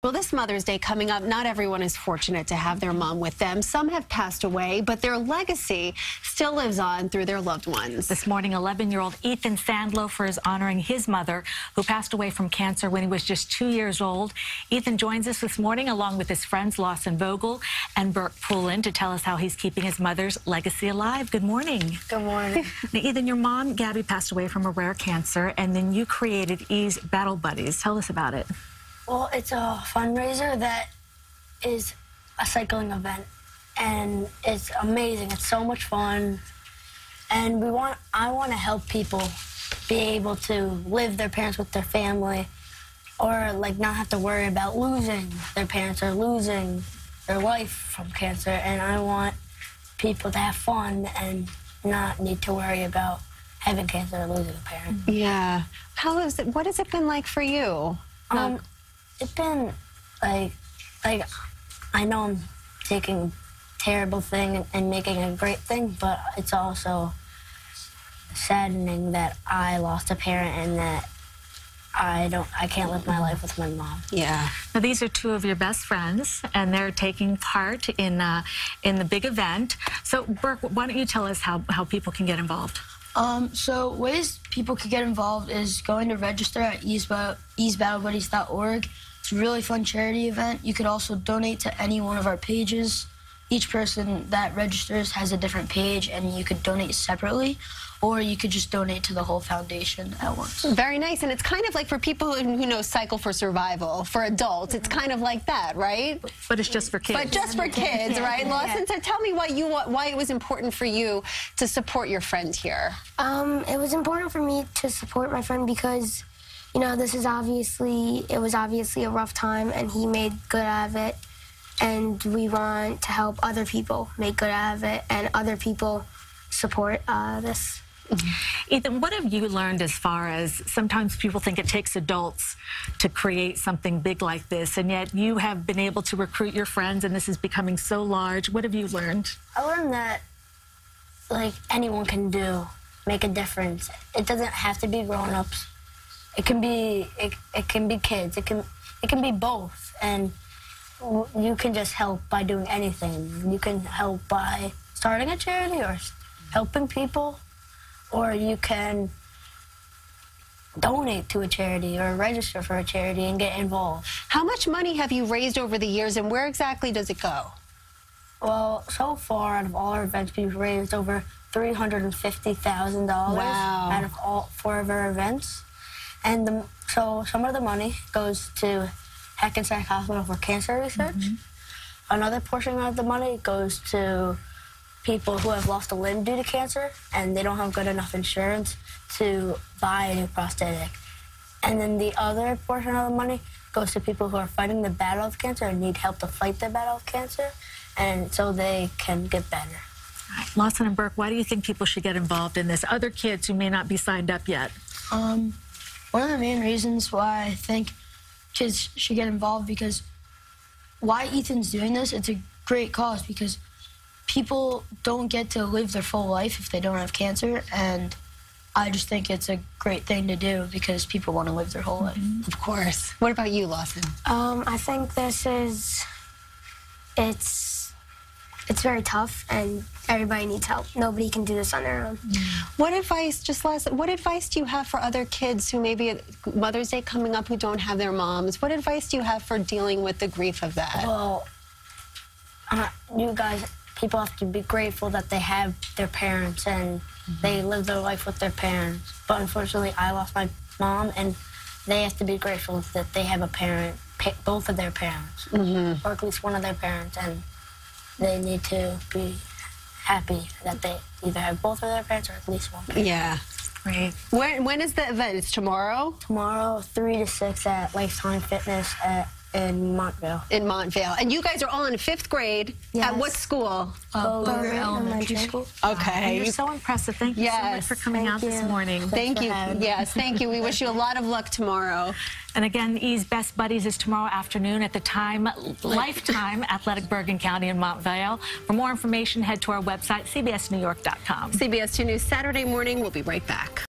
Well, this Mother's Day coming up, not everyone is fortunate to have their mom with them. Some have passed away, but their legacy still lives on through their loved ones. This morning, 11-year-old Ethan Sandlofer is honoring his mother, who passed away from cancer when he was just 2 years old. Ethan joins us this morning along with his friends Lawson and Burke to tell us how he's keeping his mother's legacy alive. Good morning. Good morning. Now, Ethan, your mom, Gabby, passed away from a rare cancer, and then you created E's Battle Buddies. Tell us about it. Well, it's a fundraiser that is a cycling event, and it's amazing. It's so much fun, and I want to help people be able to live their parents with their family, or like not have to worry about losing their parents or losing their life from cancer. And I want people to have fun and not need to worry about having cancer or losing a parent. Yeah. What has it been like for you? It's been like I know I'm taking a terrible thing and making a great thing, but it's also saddening that I lost a parent and that I can't live my life with my mom. Yeah. Now, these are two of your best friends, and they're taking part in the big event. So, Burke, why don't you tell us how people can get involved? So ways people could get involved is going to register at easbattlebuddies.org. It's a really fun charity event. You could also donate to any one of our pages. Each person that registers has a different page, and you could donate separately, or you could just donate to the whole foundation at once. Very nice, and it's kind of like for people who know Cycle for Survival, for adults, it's kind of like that, right? But it's just for kids. But just for kids, right? Lawson, so tell me why it was important for you to support your friend here. It was important for me to support my friend because, you know, it was obviously a rough time, and he made good out of it. And we want to help other people make good out of it, and other people support this. Ethan, what have you learned as far as sometimes people think it takes adults to create something big like this, and yet you have been able to recruit your friends, and this is becoming so large. What have you learned? I learned that like anyone can make a difference. It doesn't have to be grown-ups. It can be kids. It can be both, and you can just help by doing anything. You can help by starting a charity or helping people, or you can donate to a charity or register for a charity and get involved. How much money have you raised over the years, and where exactly does it go? Well, so far, out of all our events, we've raised over $350,000 out of all 4 of our events. And so some of the money goes to Hackensack Hospital for cancer research. Another portion of the money goes to people who have lost a limb due to cancer, and they don't have good enough insurance to buy a new prosthetic. And then the other portion of the money goes to people who are fighting the battle of cancer and need help to fight the battle of cancer, and so they can get better. Lawson and Burke, why do you think people should get involved in this? Other kids who may not be signed up yet. One of the main reasons why I think kids should get involved, because why Ethan's doing this, it's a great cause, because people don't get to live their full life if they don't have cancer, and I just think it's a great thing to do because people want to live their whole life. Of course. What about you, Lawson? I think it's very tough, and everybody needs help. Nobody can do this on their own. What advice, what advice do you have for other kids who maybe at Mother's Day coming up who don't have their moms? What advice do you have for dealing with the grief of that? Well, people have to be grateful that they have their parents and they live their life with their parents. But unfortunately, I lost my mom, and they have to be grateful that they have a parent, both of their parents, or at least one of their parents, and they need to be happy that they either have both of their parents or at least one parent. Yeah. Great. When is the event? It's tomorrow? Tomorrow, 3 to 6 at Lifetime Fitness in Montvale. In Montvale. And you guys are all in 5th grade. Yes. At what school? Bergen Elementary School. Okay. You're so impressive. Thank you so much for coming out this morning. Thank you. Yes, thank you. We wish you a lot of luck tomorrow. And again, E's Best Buddies is tomorrow afternoon at the Lifetime Athletic Bergen County in Montvale. For more information, head to our website, cbsnewyork.com. CBS 2 News Saturday morning. We'll be right back.